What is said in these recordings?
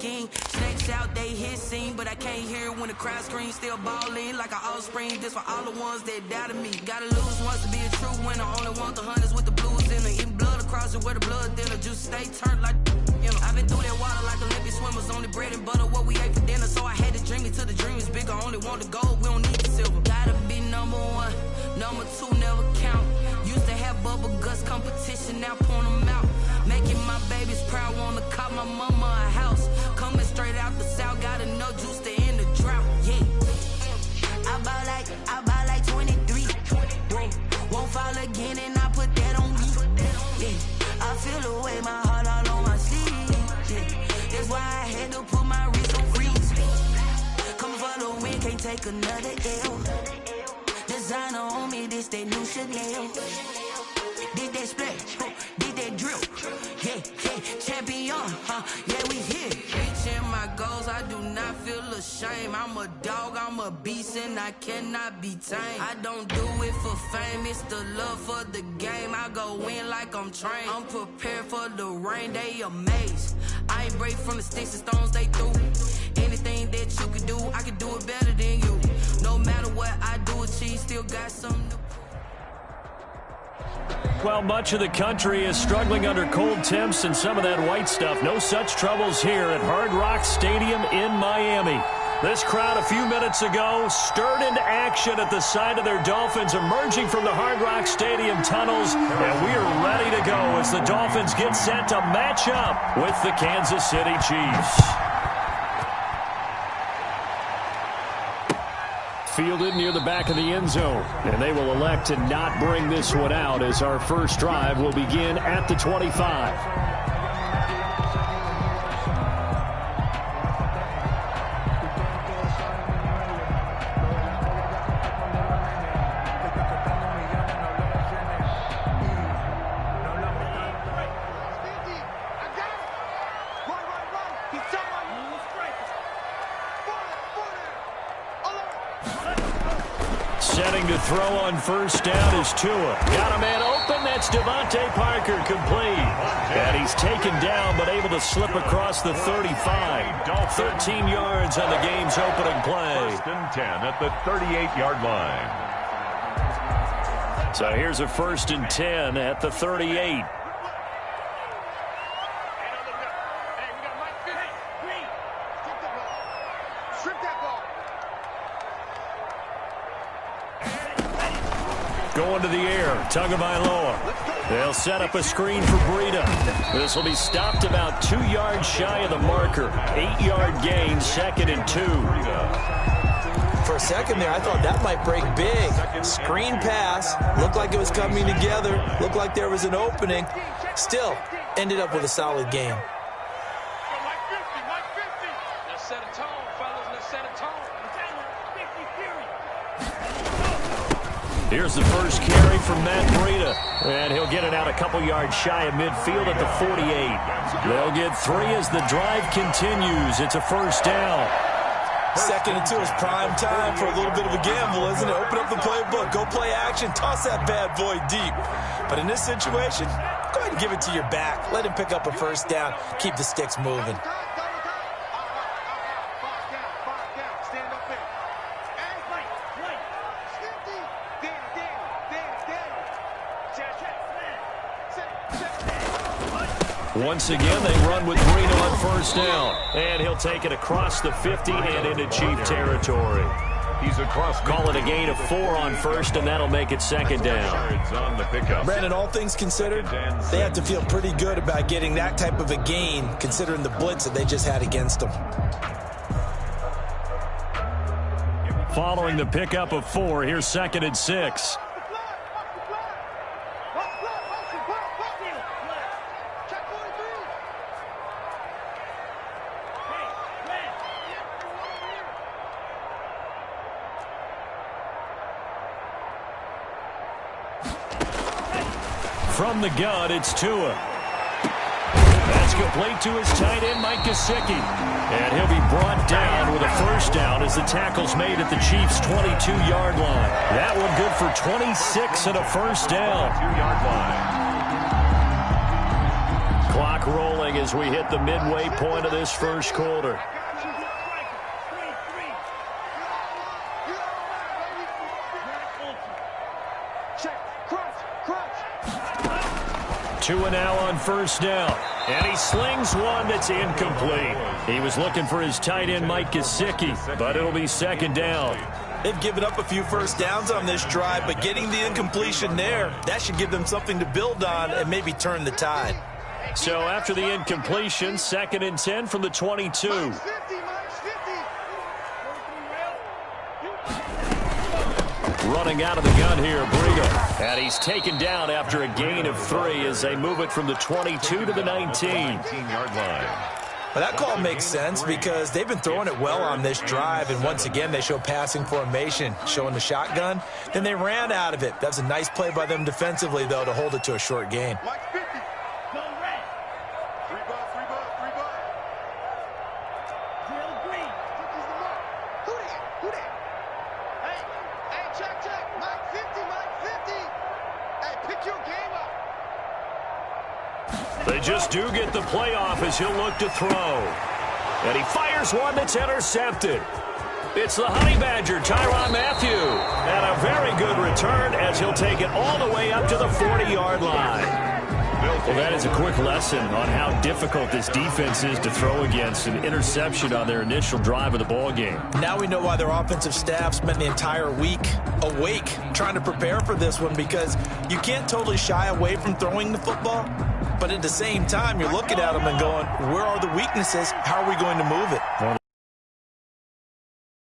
Snakes out, they hit scene, but I can't hear when the crowd screams. Still ballin' like an offspring. This for all the ones that doubted me. Gotta lose once to be a true winner. Only want the hunters with the blues in it. Eating blood across it where the blood dinner. Juice stay turned like, you know. I've been through that water like Olympic swimmers. Only bread and butter, what we ate for dinner. So I had to dream it till the dream is bigger. Only want the gold, we don't need the silver. Gotta be number one, number two never count. Used to have bubble guts competition, now point them out. Making my babies proud, wanna call my mama a house. Coming straight out the south, got enough juice to end the drought, yeah. I bought like 23. Won't fall again and I put that on me, yeah. I feel the way, my heart all on my sleeve, yeah. That's why I had to put my wrist on freeze. Coming for the win, can't take another L. Designer on me, this that new Chanel. Did that splash, did that drill, yeah, champion, yeah, we here. Reaching my goals, I do not feel ashamed. I'm a dog, I'm a beast, and I cannot be tamed. I don't do it for fame, it's the love for the game. I go in like I'm trained. I'm prepared for the rain, they amazed. I ain't break from the sticks and stones they threw. Anything that you can do, I can do it better than you. No matter what I do, achieve, still got something to. Well, much of the country is struggling under cold temps and some of that white stuff. No such troubles here at Hard Rock Stadium in Miami. This crowd a few minutes ago stirred into action at the side of their Dolphins emerging from the Hard Rock Stadium tunnels. And we are ready to go as the Dolphins get set to match up with the Kansas City Chiefs. Fielded near the back of the end zone. And they will elect to not bring this one out as our first drive will begin at the 25. Setting to throw on first down is Tua. Got a man open. That's Devontae Parker complete. And he's taken down but able to slip across the 35. 13 yards on the game's opening play. First and 10 at the 38-yard line. So here's a first and 10 at the 38. Going to the air, Tagovailoa. They'll set up a screen for Breida. This will be stopped about 2 yards shy of the marker. 8-yard gain, 2nd and 2. For a second there, I thought that might break big. Screen pass, looked like it was coming together, looked like there was an opening. Still, ended up with a solid game. Let's set a tone, fellas. Let's set a tone. Here's the first carry from Matt Breida. And he'll get it out a couple yards shy of midfield at the 48. They'll get 3 as the drive continues. It's a first down. 2nd and 2 is prime time for a little bit of a gamble, isn't it? Open up the playbook, go play action, toss that bad boy deep. But in this situation, go ahead and give it to your back. Let him pick up a first down. Keep the sticks moving. Once again, they run with Breida on first down. And he'll take it across the 50 and into Chief territory. He's across. Call it a gain of 4 on first, and that'll make it 2nd down. On the pickup. Brandon, all things considered, they have to feel pretty good about getting that type of a gain, considering the blitz that they just had against them. Following the pickup of 4, here's 2nd and 6. From the gun, it's Tua. That's complete to his tight end, Mike Gesicki. And he'll be brought down with a first down as the tackle's made at the Chiefs' 22-yard line. That one good for 26 and a first down. 2-yard line. Clock rolling as we hit the midway point of this first quarter. Two and now on first down. And he slings one that's incomplete. He was looking for his tight end, Mike Gesicki, but it'll be second down. They've given up a few first downs on this drive, but getting the incompletion there, that should give them something to build on and maybe turn the tide. So after the incompletion, 2nd and 10 from the 22. Running out of the gun here, Breida. And he's taken down after a gain of 3 as they move it from the 22 to the 19-yard line. Well, that call makes sense because they've been throwing it well on this drive, and once again they show passing formation, showing the shotgun. Then they ran out of it. That's a nice play by them defensively, though, to hold it to a short gain. They just do get the playoff as he'll look to throw. And he fires one that's intercepted. It's the Honey Badger, Tyrann Mathieu. And a very good return as he'll take it all the way up to the 40-yard line. Well, that is a quick lesson on how difficult this defense is to throw against. An interception on their initial drive of the ball game. Now we know why their offensive staff spent the entire week awake trying to prepare for this one, because you can't totally shy away from throwing the football. But at the same time, you're looking at them and going, where are the weaknesses? How are we going to move it? Well,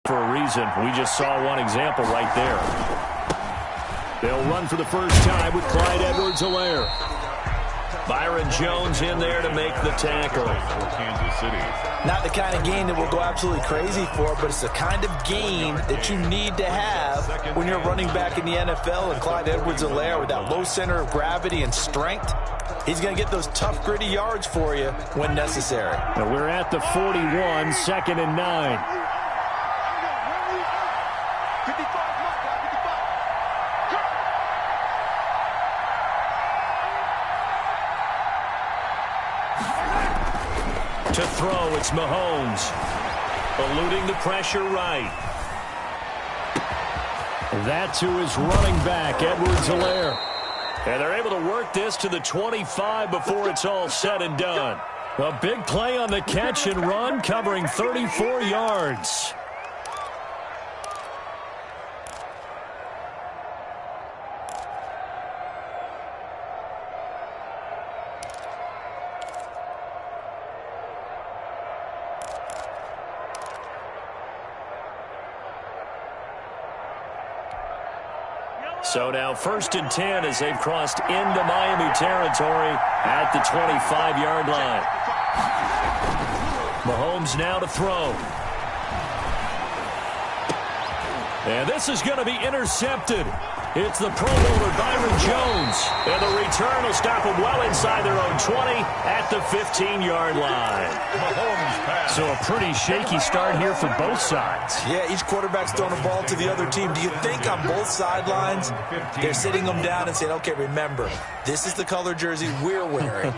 for a reason, we just saw one example right there. They'll run for the first time with Clyde Edwards-Helaire. Byron Jones in there to make the tackle. Kansas City. Not the kind of game that we'll go absolutely crazy for, but it's the kind of game that you need to have when you're running back in the NFL. And Clyde Edwards-Helaire, with that low center of gravity and strength, he's going to get those tough, gritty yards for you when necessary. Now we're at the 41, 2nd and 9. To throw, it's Mahomes. Eluding the pressure right. That to his running back, Edwards-Helaire. And they're able to work this to the 25 before it's all said and done. A big play on the catch and run, covering 34 yards. So now 1st and 10 as they've crossed into Miami territory at the 25-yard line. Mahomes now to throw. And this is going to be intercepted. It's the Pro Bowler Byron Jones. And the return will stop them well inside their own 20 at the 15-yard line. So a pretty shaky start here for both sides. Yeah, each quarterback's throwing a ball to the other team. Do you think on both sidelines they're sitting them down and saying, okay, remember, this is the color jersey we're wearing.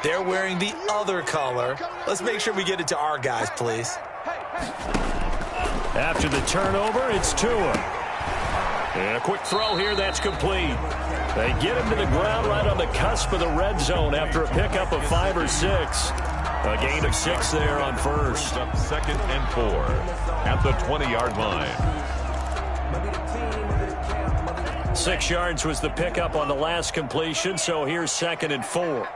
They're wearing the other color. Let's make sure we get it to our guys, please. After the turnover, it's Tua. And a quick throw here that's complete. They get him to the ground right on the cusp of the red zone after a pickup of 5 or 6. A gain of 6 there on first. Up 2nd and 4 at the 20-yard line. 6 yards was the pickup on the last completion, so here's 2nd and 4.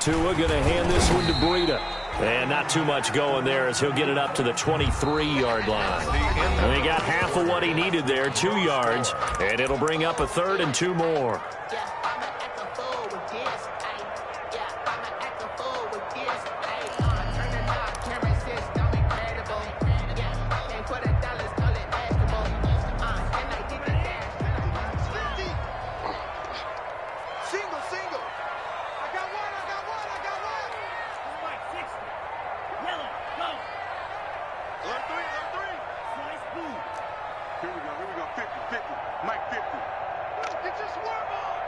Tua going to hand this one to Breida. And not too much going there as he'll get it up to the 23-yard line. And he got half of what he needed there, 2 yards, and it'll bring up a 3rd and 2 more. Here we go, 50, Mike 50. Get your swerve on!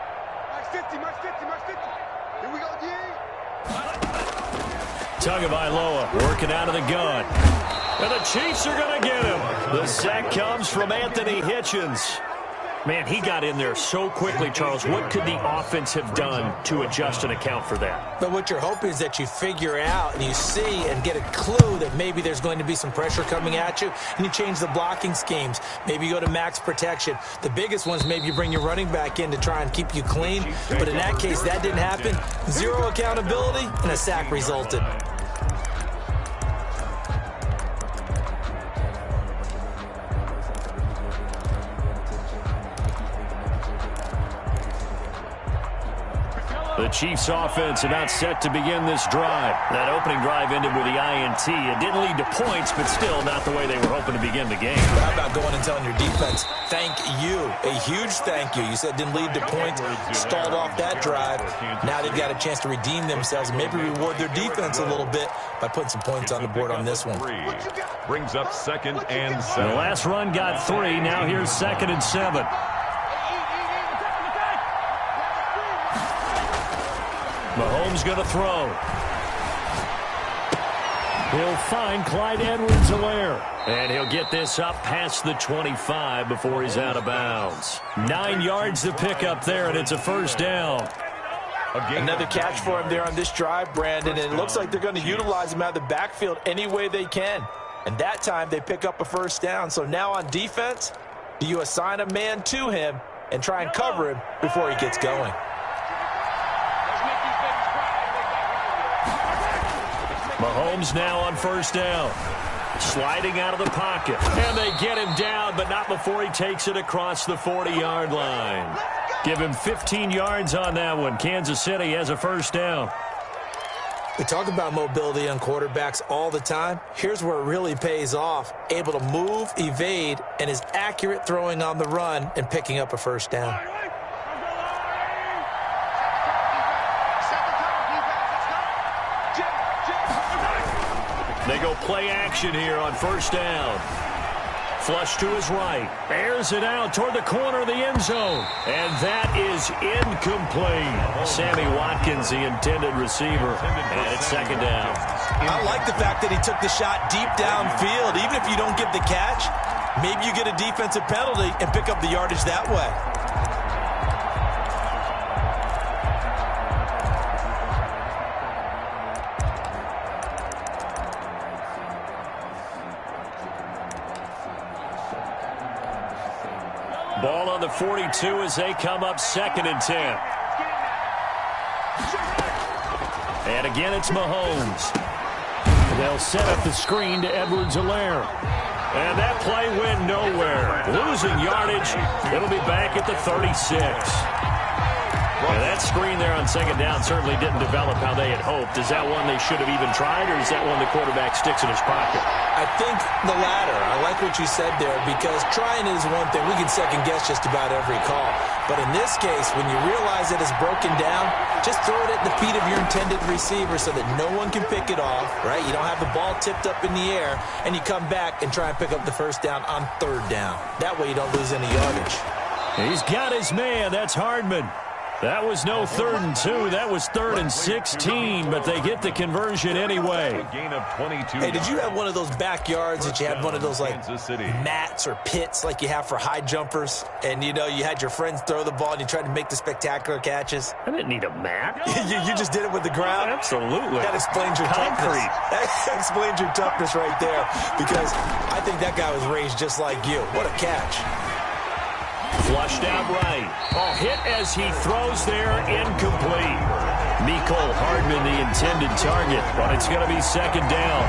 Tagovailoa working out of the gun. And the Chiefs are going to get him. The sack comes from Anthony Hitchens. Man, he got in there so quickly, Charles. What could the offense have done to adjust and account for that? But what you're hoping is that you figure out and you see and get a clue that maybe there's going to be some pressure coming at you, and you change the blocking schemes. Maybe you go to max protection. The biggest ones, maybe you bring your running back in to try and keep you clean. But in that case, that didn't happen. Zero accountability, and a sack resulted. The Chiefs offense about set to begin this drive. That opening drive ended with the INT. It didn't lead to points, but still not the way they were hoping to begin the game. How about going and telling your defense, thank you, a huge thank you. You said didn't lead to points, stalled off that drive. Now they've got a chance to redeem themselves and maybe reward their defense a little bit by putting some points on the board on this one. Brings up 2nd and 7. The last run got 3. Now here's 2nd and 7. Mahomes going to throw. He'll find Clyde Edwards-Helaire. And he'll get this up past the 25 before he's out of bounds. 9 yards to pick up there, and it's a first down. Another catch for him there on this drive, Brandon, and it looks like they're going to utilize him out of the backfield any way they can. And that time they pick up a first down. So now on defense, do you assign a man to him and try and cover him before he gets going? Mahomes now on first down. Sliding out of the pocket. And they get him down, but not before he takes it across the 40-yard line. Give him 15 yards on that one. Kansas City has a first down. We talk about mobility on quarterbacks all the time. Here's where it really pays off. Able to move, evade, and is accurate throwing on the run and picking up a first down. They go play action here on first down. Flush to his right. Airs it out toward the corner of the end zone. And that is incomplete. Sammy Watkins, the intended receiver. And it's second down. I like the fact that he took the shot deep downfield. Even if you don't get the catch, maybe you get a defensive penalty and pick up the yardage that way. Ball on the 42 as they come up 2nd and 10. And again, it's Mahomes. They'll set up the screen to Edwards-Helaire. And that play went nowhere. Losing yardage. It'll be back at the 36. And that screen there on second down certainly didn't develop how they had hoped. Is that one they should have even tried, or is that one the quarterback sticks in his pocket? I think the latter. I like what you said there, because trying is one thing. We can second-guess just about every call. But in this case, when you realize that it's broken down, just throw it at the feet of your intended receiver so that no one can pick it off, right? You don't have the ball tipped up in the air, and you come back and try and pick up the first down on third down. That way you don't lose any yardage. He's got his man. That's Hardman. That was no 3rd and 2. That was 3rd and 16, but they get the conversion anyway. Gain of 22. Hey, did you have one of those backyards that you had one of those like mats or pits like you have for high jumpers? And, you know, you had your friends throw the ball and you tried to make the spectacular catches? I didn't need a mat. you just did it with the ground? Absolutely. That explains your toughness. That explains your toughness right there, because I think that guy was raised just like you. What a catch. Flushed out right. Oh, hit as he throws there, incomplete. Mecole Hardman, the intended target, but it's going to be second down.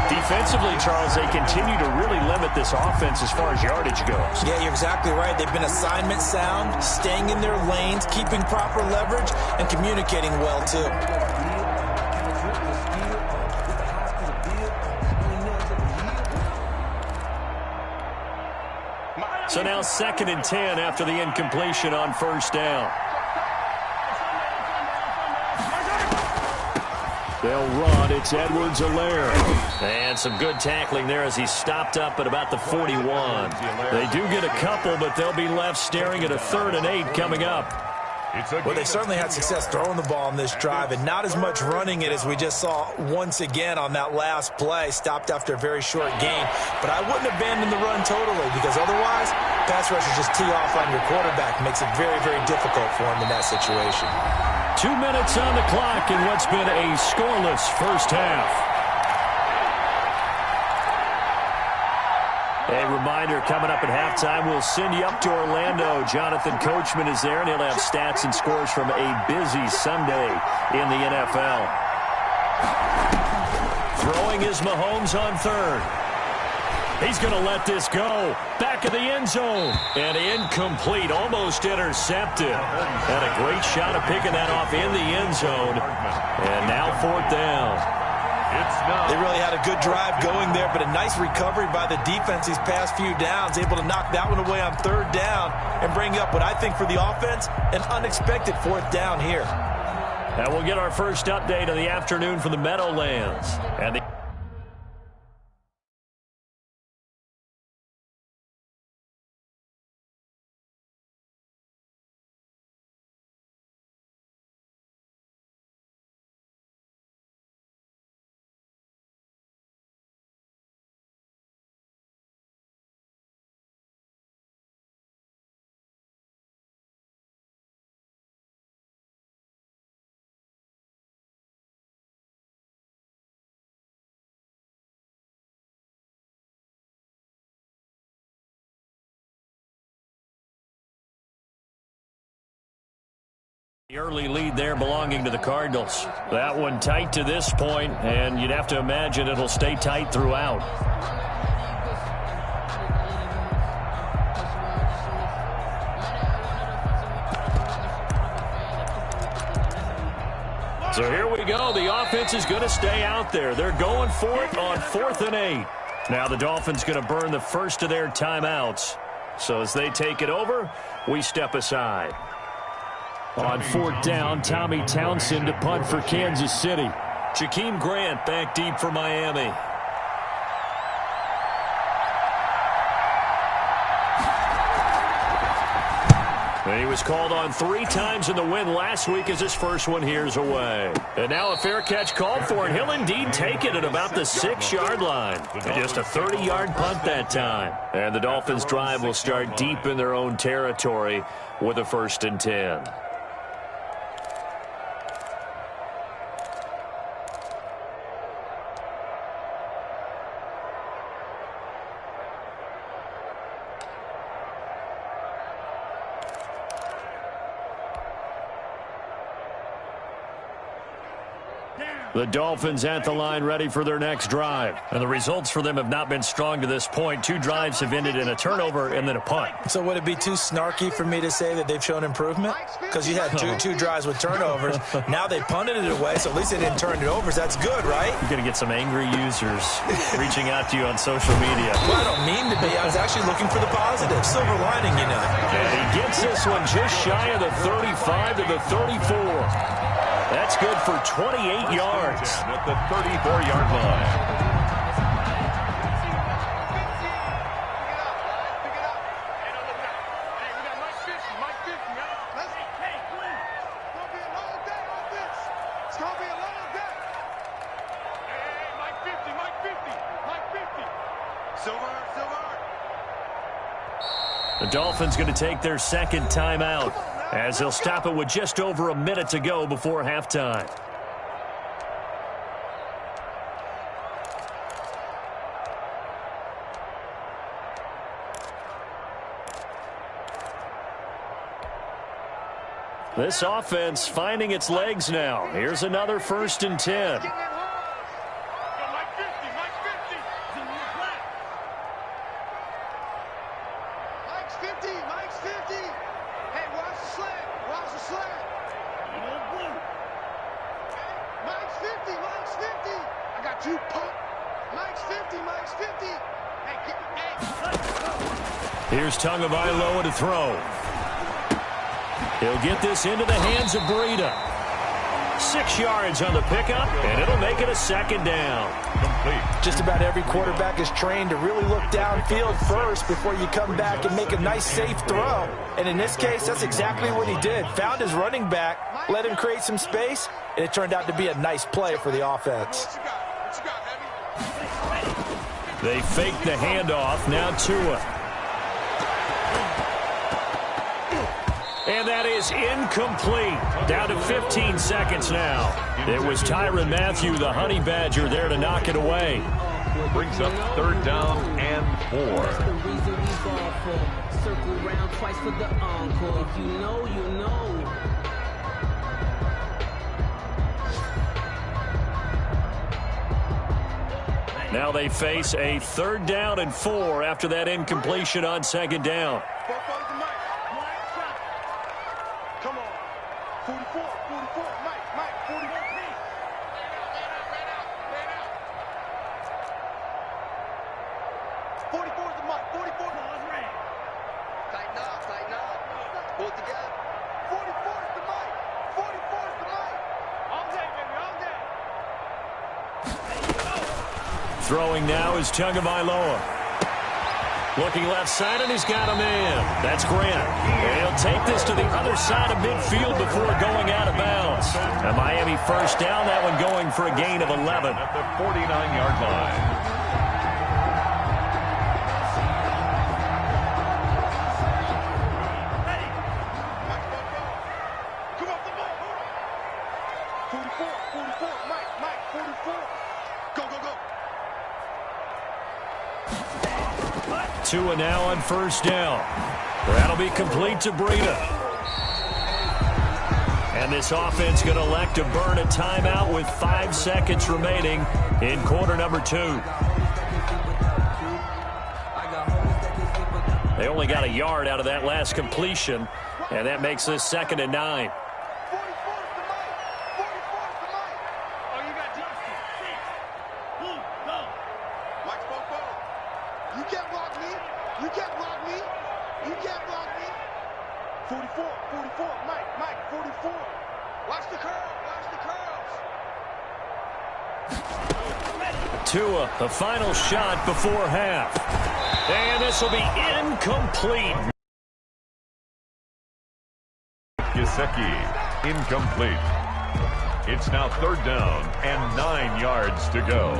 Defensively, Charles, they continue to really limit this offense as far as yardage goes. Yeah, you're exactly right. They've been assignment sound, staying in their lanes, keeping proper leverage, and communicating well, too. So now 2nd and 10 after the incompletion on first down. They'll run. It's Edwards-Helaire. And some good tackling there as he stopped up at about the 41. They do get a couple, but they'll be left staring at a 3rd and 8 coming up. Well, they certainly had success throwing the ball on this drive, and not as much running it as we just saw once again on that last play. Stopped after a very short gain. But I wouldn't abandon the run totally, because otherwise, pass rushers just tee off on your quarterback. Makes it very, very difficult for him in that situation. 2 minutes on the clock in what's been a scoreless first half. A reminder, coming up at halftime, we'll send you up to Orlando. Jonathan Coachman is there, and he'll have stats and scores from a busy Sunday in the NFL. Throwing is Mahomes on third. He's going to let this go. Back of the end zone. And incomplete, almost intercepted. And a great shot of picking that off in the end zone. And now fourth down. They really had a good drive going there, but a nice recovery by the defense these past few downs, able to knock that one away on third down and bring up what I think for the offense, an unexpected fourth down here. And we'll get our first update of the afternoon from the Meadowlands. And the early lead there belonging to the Cardinals. That one tight to this point, and you'd have to imagine it'll stay tight throughout. So here we go. The offense is going to stay out there. They're going for it on 4th and 8. Now the Dolphins going to burn the first of their timeouts. So as they take it over, we step aside. On 4th down, Tommy Townsend to punt for Kansas City. Jakeem Grant back deep for Miami. And he was called on 3 times in the win last week as his first one here's away. And now a fair catch called for, and he'll indeed take it at about the 6-yard line. And just a 30-yard punt that time. And the Dolphins' drive will start deep in their own territory with a 1st and 10. The Dolphins at the line ready for their next drive. And the results for them have not been strong to this point. 2 drives have ended in a turnover and then a punt. So would it be too snarky for me to say that they've shown improvement? Because you had two drives with turnovers. Now they punted it away, so at least they didn't turn it over. So that's good, right? You're going to get some angry users reaching out to you on social media. Well, I don't mean to be. I was actually looking for the positive. Silver lining, you know. And he gets this one just shy of the 35 to the 34. That's good for 28 yards. At the 34-yard line. The Dolphins going to take their second timeout, as they'll stop it with just over a minute to go before halftime. This offense finding its legs now. Here's another 1st and 10. Here's Tagovailoa to throw. He'll get this into the hands of Breida. 6 yards on the pickup, and it'll make it a second down. Complete. Just about every quarterback is trained to really look downfield first before you come back and make a nice, safe throw. And in this case, that's exactly what he did. Found his running back, let him create some space, and it turned out to be a nice play for the offense. They fake the handoff. Now Tua. And that is incomplete. Down to 15 seconds now. It was Tyrann Mathieu, the Honey Badger, there to knock it away. Brings up 3rd down and 4. Circle round twice for the encore. If you know, you know. Now they face a 3rd down and 4 after that incompletion on 2nd down. Come on. 44, Mike, 44. Ran out. 44 is the Mike, 44. Tighten up. Pull it together. 44 is the Mike. 44 is the Mike. All day, baby, all day. Throwing now is Tagovailoa. Looking left side, and he's got a man. That's Grant. And he'll take this to the other side of midfield before going out of bounds. A Miami 1st down, that one going for a gain of 11. At the 49-yard line. Come off the ball. 44, Mike, 44. Go. Tua now on 1st down. That'll be complete to Breida. And this offense going to elect to burn a timeout with 5 seconds remaining in quarter number 2. They only got a yard out of that last completion, and that makes this 2nd and 9. You can't block me. 44, Mike, 44. Watch the curls. Tua, the final shot before half. And this will be incomplete. Gesicki, incomplete. It's now 3rd down and 9 yards to go.